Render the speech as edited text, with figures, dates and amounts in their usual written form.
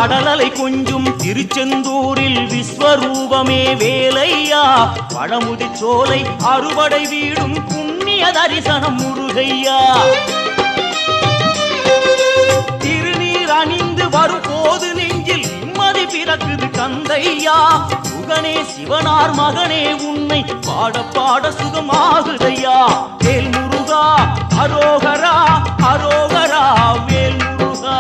கடலலை கொஞ்சும் திருச்செந்தூரில் விஸ்வரூபமே வேலையா பழமுதி சோலை அறுபடை வீடும் புண்ணிய தரிசனம் முருகையா திருநீர் அணிந்து வரும் போது நெஞ்சில் நிம்மதி பிறக்குது கந்தையா சுகனே சிவனார் மகனே உன்னை பாட பாட சுகமாகுதையா வேல் முருகா அரோகரா அரோகரா வேல் முருகா